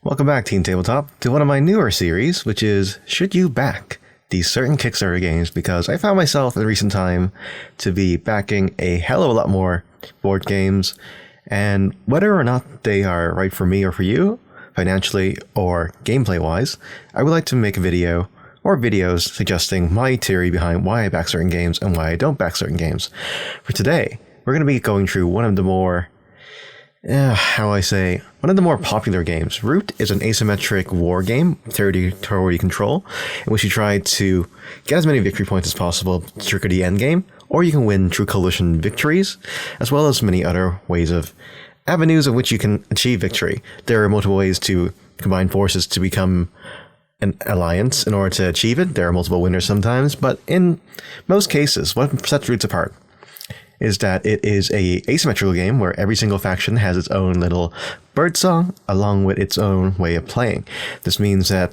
Welcome back, Team Tabletop, to one of my newer series, which is Should You Back these certain Kickstarter games? Because I found myself in recent time to be backing a hell of a lot more board games, and whether or not they are right for me or for you, financially or gameplay-wise, I would like to make a video or videos suggesting my theory behind why I back certain games and why I don't back certain games. For today, we're going to be going through one of the more one of the more popular games. Root is an asymmetric war game, territory control, in which you try to get as many victory points as possible to trigger the end game, or you can win through coalition victories, as well as many other avenues of which you can achieve victory. There are multiple ways to combine forces to become an alliance in order to achieve it. There are multiple winners sometimes, but in most cases, what sets Roots apart is that it is a asymmetrical game where every single faction has its own little birdsong along with its own way of playing. This means that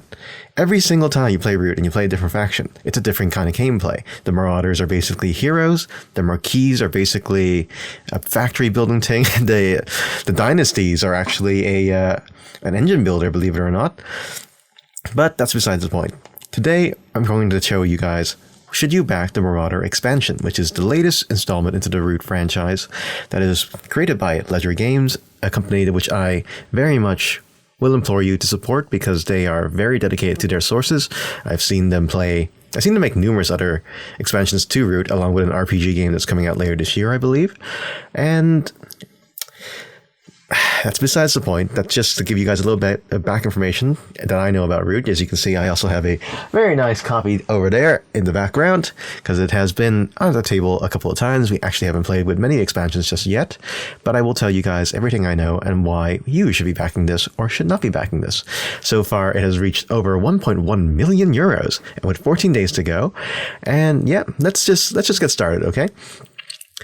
every single time you play Root and you play a different faction, it's a different kind of gameplay. The Marauders are basically heroes. The Marquis are basically a factory building thing. The Dynasties are actually an engine builder, believe it or not. But that's besides the point. Today, I'm going to show you guys, should you back the Marauder Expansion, which is the latest installment into the Root franchise that is created by Ledger Games, a company which I very much will implore you to support because they are very dedicated to their sources. I've seen them make numerous other expansions to Root, along with an RPG game that's coming out later this year, I believe. And that's besides the point. That's just to give you guys a little bit of back information that I know about Root. As you can see, I also have a very nice copy over there in the background because it has been on the table a couple of times. We actually haven't played with many expansions just yet, but I will tell you guys everything I know and why you should be backing this or should not be backing this. So far, it has reached over 1.1 million euros with 14 days to go. And yeah, let's just get started, okay?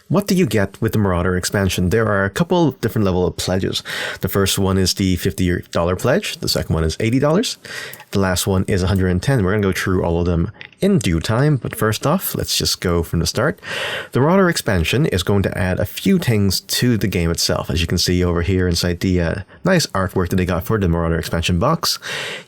What do you get with the Marauder expansion? There are a couple different level of pledges. The first one is the $50 pledge. The second one is $80. The last one is $110. We're going to go through all of them in due time. But first off, let's just go from the start. The Marauder expansion is going to add a few things to the game itself. As you can see over here inside the nice artwork that they got for the Marauder expansion box,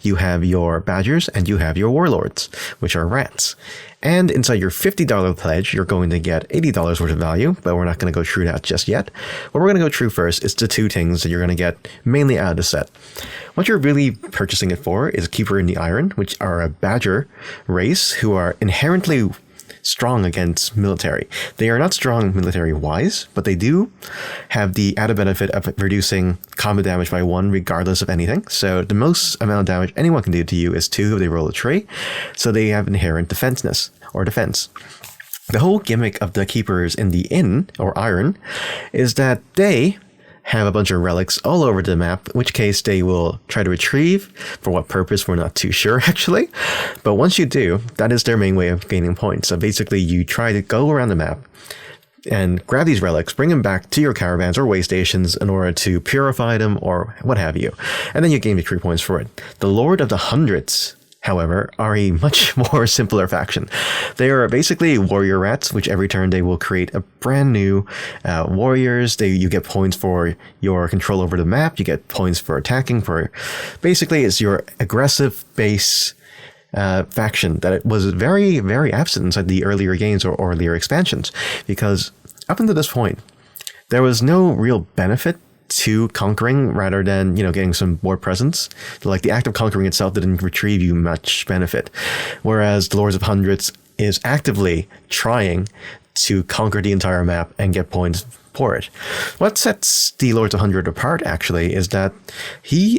you have your Badgers and you have your Warlords, which are rats. And inside your $50 pledge, you're going to get $80 worth of value, but we're not going to go through that just yet. What we're going to go through first is the two things that you're going to get mainly out of the set. What you're really purchasing it for is Keeper in the Iron, which are a Badger race who are inherently strong against military. They are not strong military-wise, but they do have the added benefit of reducing combat damage by 1 regardless of anything. So the most amount of damage anyone can do to you is 2 if they roll a trait. So they have inherent defense. The whole gimmick of the Keepers in the Iron is that they have a bunch of relics all over the map, in which case they will try to retrieve. For what purpose, we're not too sure, actually. But once you do, that is their main way of gaining points. So basically, you try to go around the map and grab these relics, bring them back to your caravans or way stations in order to purify them or what have you. And then you gain victory points for it. The Lord of the Hundreds, however, are a much more simpler faction. They are basically warrior rats, which every turn they will create a brand new warriors. You get points for your control over the map. You get points for attacking. Basically, it's your aggressive base faction that it was very, very absent inside the earlier games or earlier expansions, because up until this point, there was no real benefit to conquering rather than, getting some board presence. Like the act of conquering itself didn't retrieve you much benefit. Whereas the Lords of Hundreds is actively trying to conquer the entire map and get points for it. What sets the Lords of Hundred apart actually is that they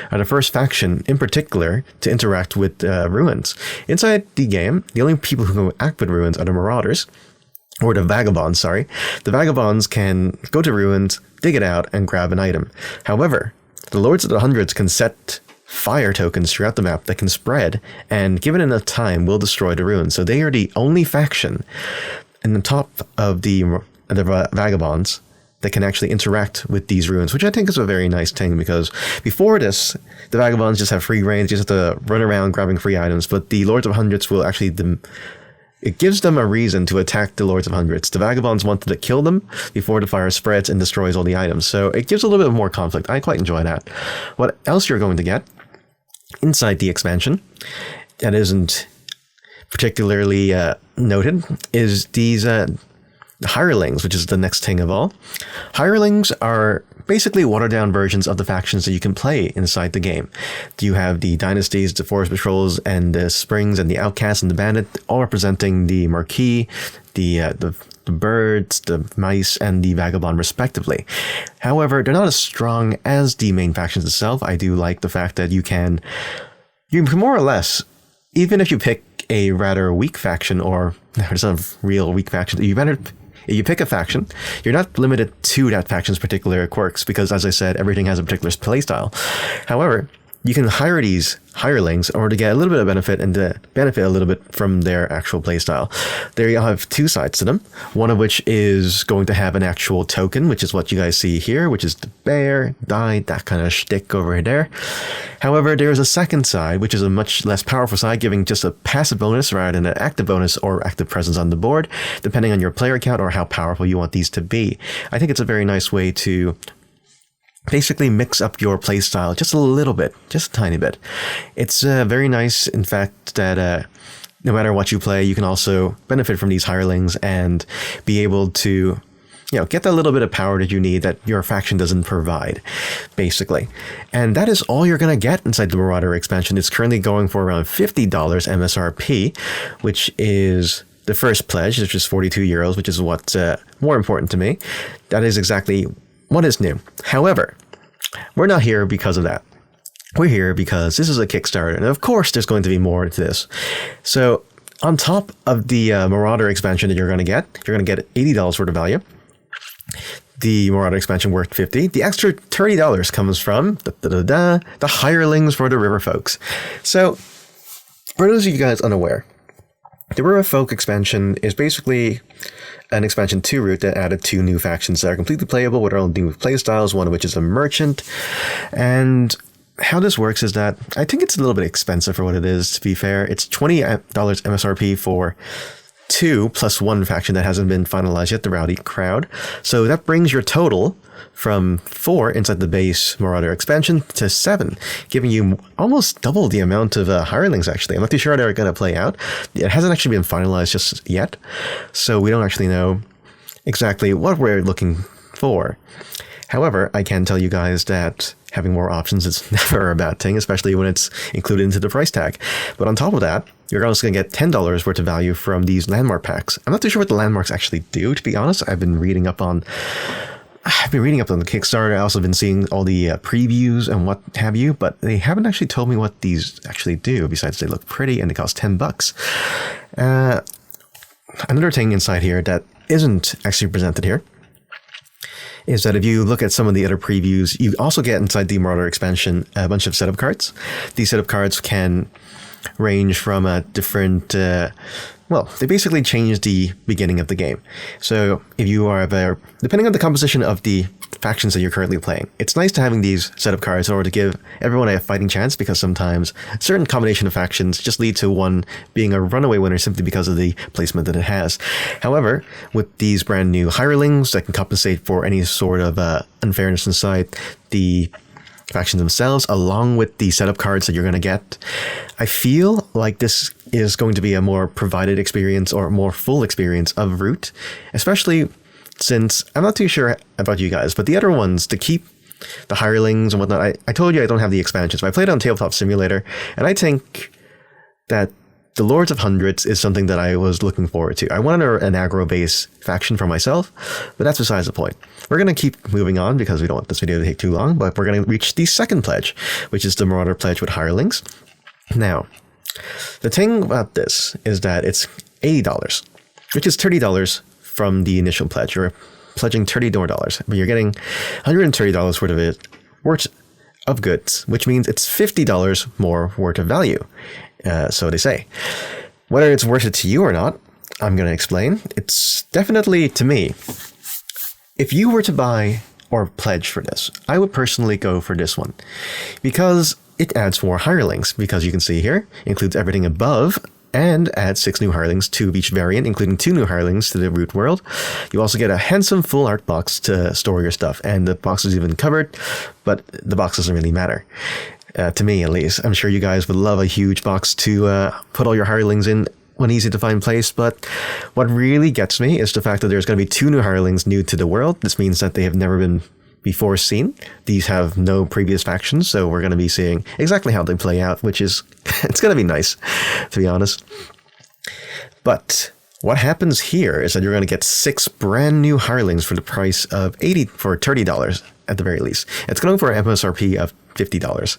are the first faction in particular to interact with ruins. Inside the game, the only people who can act with ruins are the Marauders, or the Vagabonds, sorry. The Vagabonds can go to ruins, dig it out, and grab an item. However, the Lords of the Hundreds can set fire tokens throughout the map that can spread, and given enough time, will destroy the ruins. So they are the only faction in the top of the Vagabonds that can actually interact with these ruins, which I think is a very nice thing, because before this, the Vagabonds just have free reign, just have to run around grabbing free items, but the Lords of Hundreds will actually It gives them a reason to attack the Lords of Hundreds. The Vagabonds wanted to kill them before the fire spreads and destroys all the items. So it gives a little bit more conflict. I quite enjoy that. What else you're going to get inside the expansion that isn't particularly noted is these hirelings, which is the next thing of all. Hirelings are basically watered-down versions of the factions that you can play inside the game. You have the Dynasties, the Forest Patrols, and the Springs, and the Outcasts, and the Bandit, all representing the Marquis, the Birds, the Mice, and the Vagabond, respectively. However, they're not as strong as the main factions itself. I do like the fact that you can more or less, even if you pick a rather weak faction, or there's a real weak faction, if you pick a faction, you're not limited to that faction's particular quirks because, as I said, everything has a particular playstyle. However, you can hire these hirelings in order to get a little bit of benefit and to benefit a little bit from their actual playstyle. There you have two sides to them, one of which is going to have an actual token, which is what you guys see here, which is the bear, die, that kind of shtick over there. However, there is a second side, which is a much less powerful side, giving just a passive bonus rather than an active bonus or active presence on the board, depending on your player count or how powerful you want these to be. I think it's a very nice way to basically mix up your playstyle just a little bit, just a tiny bit. It's very nice, in fact, that no matter what you play, you can also benefit from these hirelings and be able to, get that little bit of power that you need that your faction doesn't provide, basically. And that is all you're going to get inside the Marauder expansion. It's currently going for around $50 MSRP, which is the first pledge, which is 42 euros, which is what's more important to me. That is exactly what is new. However, we're not here because of that. We're here because this is a Kickstarter, and of course there's going to be more to this. So on top of the Marauder expansion that you're going to get $80 worth of value. The Marauder expansion worth $50. The extra $30 comes from the hirelings for the River Folks. So for those of you guys unaware, the River Folk expansion is basically an expansion to Root that added 2 new factions that are completely playable with their own new playstyles, one of which is a merchant. And how this works is that I think it's a little bit expensive for what it is, to be fair. It's $20 MSRP for 2 plus 1 faction that hasn't been finalized yet, the Rowdy Crowd. So that brings your total from 4 inside the base Marauder expansion to 7, giving you almost double the amount of hirelings, actually. I'm not too sure how they're going to play out. It hasn't actually been finalized just yet, so we don't actually know exactly what we're looking for. However, I can tell you guys that having more options is never a bad thing, especially when it's included into the price tag. But on top of that, you're also going to get $10 worth of value from these landmark packs. I'm not too sure what the landmarks actually do, to be honest. I've been reading up on the Kickstarter. I also been seeing all the previews and what have you, but they haven't actually told me what these actually do, besides they look pretty and they cost $10. Another thing inside here that isn't actually presented here is that if you look at some of the other previews, you also get inside the Marauder expansion a bunch of setup cards. These setup cards can range from a different, they basically change the beginning of the game. So if you are depending on the composition of the factions that you're currently playing, it's nice to having these setup cards in order to give everyone a fighting chance, because sometimes a certain combination of factions just lead to one being a runaway winner simply because of the placement that it has. However, with these brand new hirelings that can compensate for any sort of unfairness inside the factions themselves, along with the setup cards that you're going to get, I feel like this is going to be a more provided experience or more full experience of Root, especially since I'm not too sure about you guys, but the other ones, to keep the hirelings and whatnot, I told you I don't have the expansions, but I played on Tabletop Simulator, and I think that the Lords of Hundreds is something that I was looking forward to. I wanted an aggro-based faction for myself, but that's besides the point. We're going to keep moving on because we don't want this video to take too long, but we're going to reach the second pledge, which is the Marauder pledge with hirelings. Now, the thing about this is that it's $80, which is $30 from the initial pledge. You're pledging $30 more, but you're getting $130 worth of goods, which means it's $50 more worth of value. So they say. Whether it's worth it to you or not, I'm going to explain. It's definitely, to me, if you were to buy or pledge for this, I would personally go for this one, because it adds more hirelings, because you can see here, includes everything above and add 6 new hirelings, 2 of each variant, including 2 new hirelings to the Root world. You also get a handsome full art box to store your stuff, and the box is even covered, but the box doesn't really matter. To me, at least. I'm sure you guys would love a huge box to put all your hirelings in one easy to find place, but what really gets me is the fact that there's going to be 2 new hirelings new to the world. This means that they have never been before seen. These have no previous factions, so we're going to be seeing exactly how they play out, which is, it's going to be nice, to be honest. But what happens here is that you're going to get 6 brand new hirelings for the price of $30 at the very least. It's going for an MSRP of $50.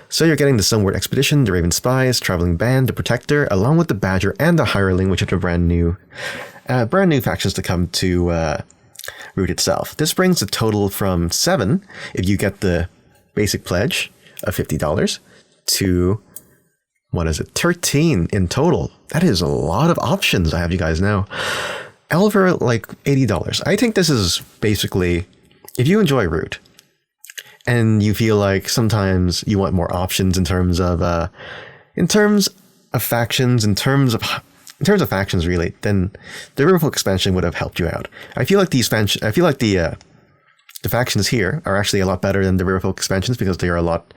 So you're getting the Sunward Expedition, the Raven Spies, Traveling Band, the Protector, along with the Badger and the Hireling, which are the brand new factions to come to Root itself. This brings the total from 7, if you get the basic pledge of $50, to, 13 in total. That is a lot of options, I have you guys know. All for like $80. I think this is basically, if you enjoy Root, and you feel like sometimes you want more options in terms of factions, really, then the Riverfolk expansion would have helped you out. I feel like the factions here are actually a lot better than the Riverfolk expansions because they are a lot,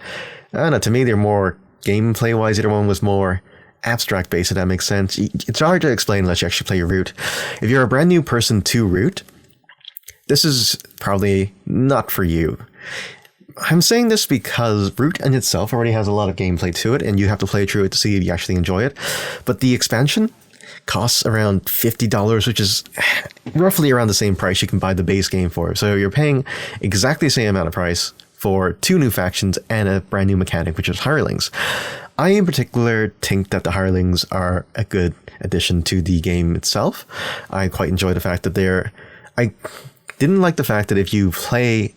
I don't know, to me they're more gameplay wise. The other one was more abstract based, if that makes sense. It's hard to explain unless you actually play Root. If you're a brand new person to Root, this is probably not for you. I'm saying this because Root in itself already has a lot of gameplay to it, and you have to play through it to see if you actually enjoy it. But the expansion costs around $50, which is roughly around the same price you can buy the base game for. So you're paying exactly the same amount of price for 2 new factions and a brand new mechanic, which is hirelings. I in particular think that the hirelings are a good addition to the game itself. I quite enjoy the fact that I didn't like the fact that if you play,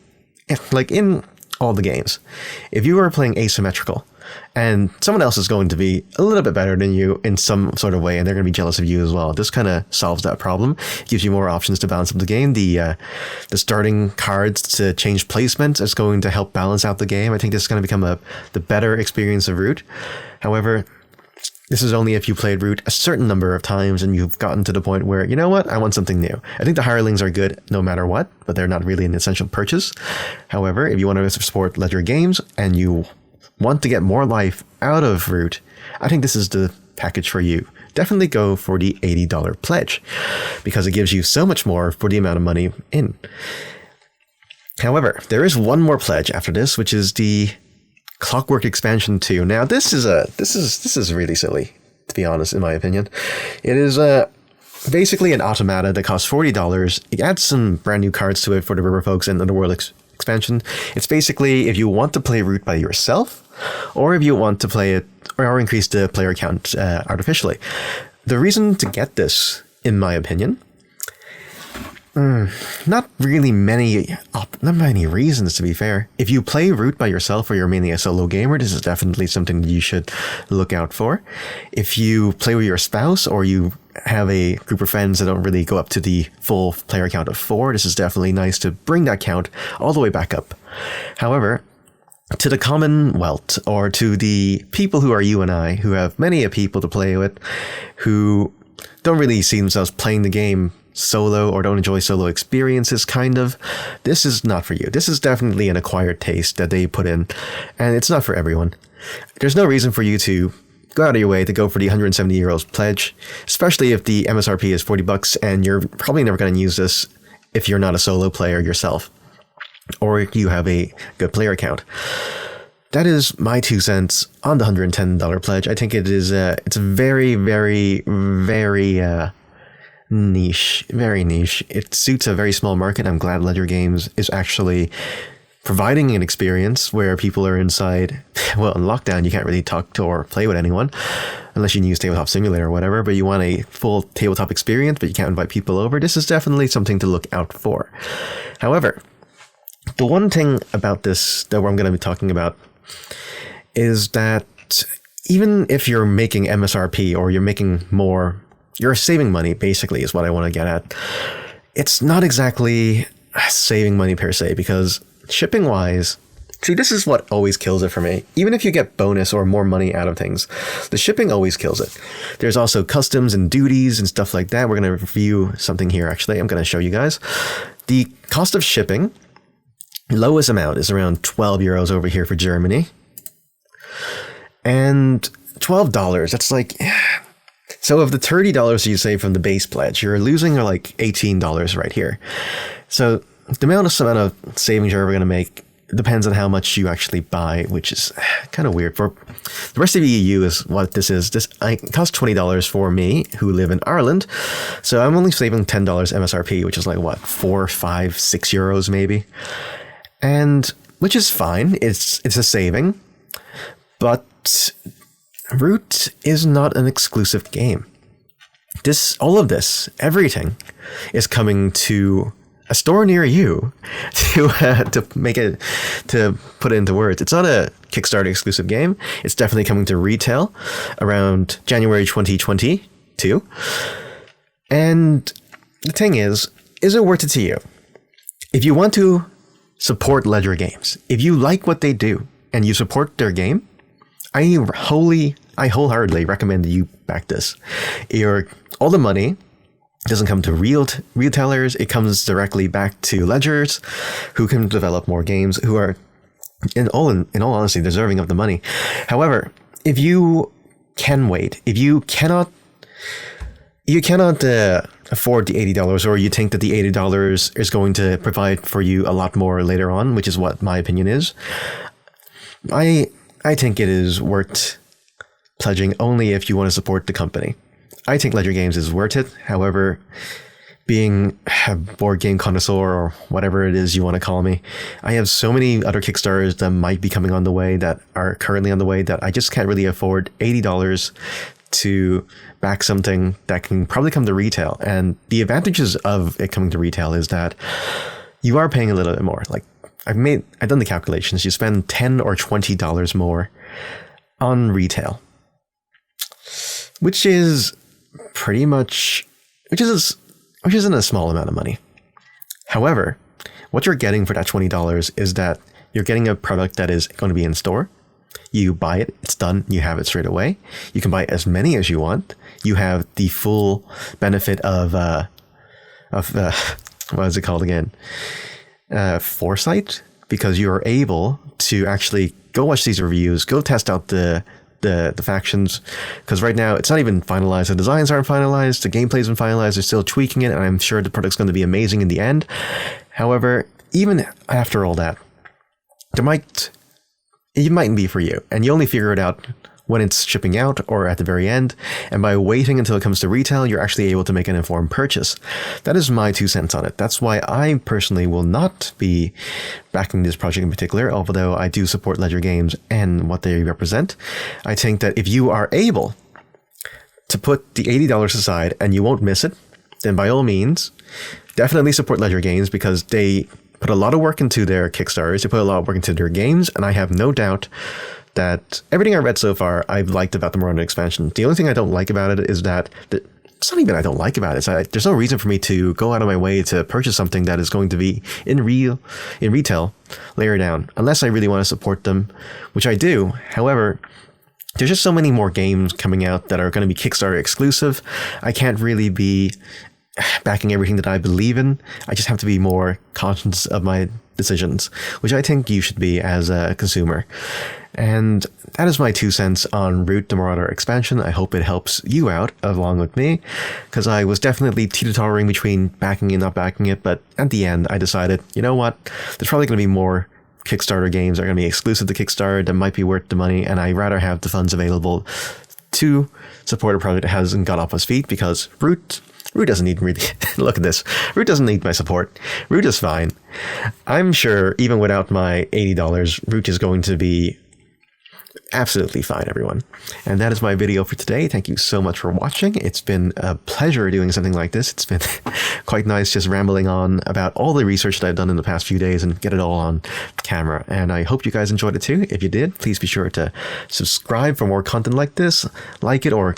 like in all the games, if you are playing asymmetrical and someone else is going to be a little bit better than you in some sort of way, and they're going to be jealous of you as well. This kind of solves that problem. It gives you more options to balance up the game. The starting cards to change placement is going to help balance out the game. I think this is going to become the better experience of Root. However, this is only if you played Root a certain number of times and you've gotten to the point where, you know what, I want something new. I think the hirelings are good no matter what, but they're not really an essential purchase. However, if you want to support Ledger Games and you want to get more life out of Root, I think this is the package for you. Definitely go for the $80 pledge because it gives you so much more for the amount of money in. However, there is one more pledge after this, which is the Clockwork Expansion 2. Now, this is really silly, to be honest, in my opinion. It is basically an automata that costs $40. It adds some brand new cards to it for the Riverfolks and Underworld expansion. It's basically if you want to play Root by yourself, or if you want to play it or increase the player count artificially. The reason to get this, in my opinion, not many reasons, to be fair. If you play Root by yourself or you're mainly a solo gamer, this is definitely something that you should look out for. If you play with your spouse or you have a group of friends that don't really go up to the full player count of 4, this is definitely nice to bring that count all the way back up. However, to the Commonwealth, or to the people who are you and I, who have many people to play with, who don't really see themselves playing the game solo or don't enjoy solo experiences, this is not for you. This is definitely an acquired taste that they put in, and it's not for everyone. There's no reason for you to go out of your way to go for the €170 pledge, especially if the MSRP is $40 and you're probably never going to use this if you're not a solo player yourself, or you have a good player account. That is my 2 cents on the $110 pledge. I think it is it's very, very, very niche. Very niche. It suits a very small market. I'm glad Ledger Games is actually providing an experience where people are inside. Well, in lockdown, you can't really talk to or play with anyone unless you can use Tabletop Simulator or whatever, but you want a full tabletop experience, but you can't invite people over. This is definitely something to look out for. However, the one thing about this that I'm going to be talking about is that even if you're making MSRP or you're making more, you're saving money, basically, is what I want to get at. It's not exactly saving money per se, because shipping wise, See, this is what always kills it for me. Even if you get bonus or more money out of things, the shipping always kills it. There's also customs and duties and stuff like that. We're going to review something here, actually. I'm going to show you guys. The cost of shipping, lowest amount is around 12 euros over here for Germany. And $12, that's like... So of the $30 you save from the base pledge, you're losing like $18 right here. So the amount of savings you're ever going to make depends on how much you actually buy, which is kind of weird. For the rest of the EU is what this is. This costs $20 for me, who live in Ireland. So I'm only saving $10 MSRP, which is like what, 4, 5, 6 euros maybe. And which is fine. It's a saving. But Root is not an exclusive game. All of this, everything is coming to a store near you to put it into words. It's not a Kickstarter exclusive game. It's definitely coming to retail around January 2022. And the thing is it worth it to you? If you want to support Ledger Games, if you like what they do and you support their game, I wholeheartedly recommend that you back this. All the money doesn't come to retailers. It comes directly back to Ledgers, who can develop more games, who are, in all honesty, deserving of the money. However, if you can wait, if you cannot afford the $80, or you think that the $80 is going to provide for you a lot more later on, which is what my opinion is, I think it is worth pledging only if you want to support the company. I think Ledger Games is worth it. However, being a board game connoisseur, or whatever it is you want to call me, I have so many other Kickstarters that might be coming on the way, that are currently on the way, that I just can't really afford $80 to back something that can probably come to retail. And the advantages of it coming to retail is that you are paying a little bit more. Like I've done the calculations. You spend $10 or $20 more on retail, which is pretty much, which isn't a small amount of money. However, what you're getting for that $20 is that you're getting a product that is going to be in store. You buy it, it's done, you have it straight away. You can buy as many as you want. You have the full benefit of what is it called again? Foresight, because you're able to actually go watch these reviews, go test out the factions, because right now it's not even finalized. The designs aren't finalized, the gameplay's been finalized, they're still tweaking it, and I'm sure the product's going to be amazing in the end. However, even after all that, it mightn't be for you, and you only figure it out when it's shipping out or at the very end, and by waiting until it comes to retail, you're actually able to make an informed purchase. That is my 2 cents on it. That's why I personally will not be backing this project in particular, although I do support Ledger Games and what they represent. I think that if you are able to put the $80 aside and you won't miss it, then by all means, definitely support Ledger Games, because they put a lot of work into their Kickstarters, they put a lot of work into their games, and I have no doubt that everything I read so far, I've liked about the Marauder expansion. The only thing I don't like about it is that it's not even I don't like about it. There's no reason for me to go out of my way to purchase something that is going to be in retail later down, unless I really want to support them, which I do. However, there's just so many more games coming out that are going to be Kickstarter exclusive. I can't really be backing everything that I believe in. I just have to be more conscious of my decisions, which I think you should be as a consumer. And that is my 2 cents on Root the Marauder expansion. I hope it helps you out along with me, because I was definitely teeter-tottering between backing and not backing it, but at the end I decided, you know what, there's probably going to be more Kickstarter games that are going to be exclusive to Kickstarter that might be worth the money, and I'd rather have the funds available to support a project that hasn't got off its feet, because Root doesn't need really look at this. Root doesn't need my support. Root is fine. I'm sure even without my $80, Root is going to be absolutely fine, everyone. And that is my video for today. Thank you so much for watching. It's been a pleasure doing something like this. It's been quite nice just rambling on about all the research that I've done in the past few days and get it all on camera. And I hope you guys enjoyed it too. If you did, please be sure to subscribe for more content like this, like it, or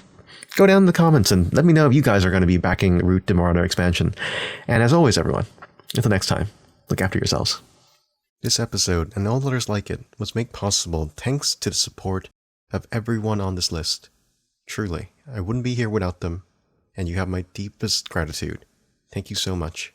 go down in the comments and let me know if you guys are going to be backing Root the Marauder expansion. And as always, everyone, until next time, look after yourselves. This episode, and all others like it, was made possible thanks to the support of everyone on this list. Truly, I wouldn't be here without them, and you have my deepest gratitude. Thank you so much.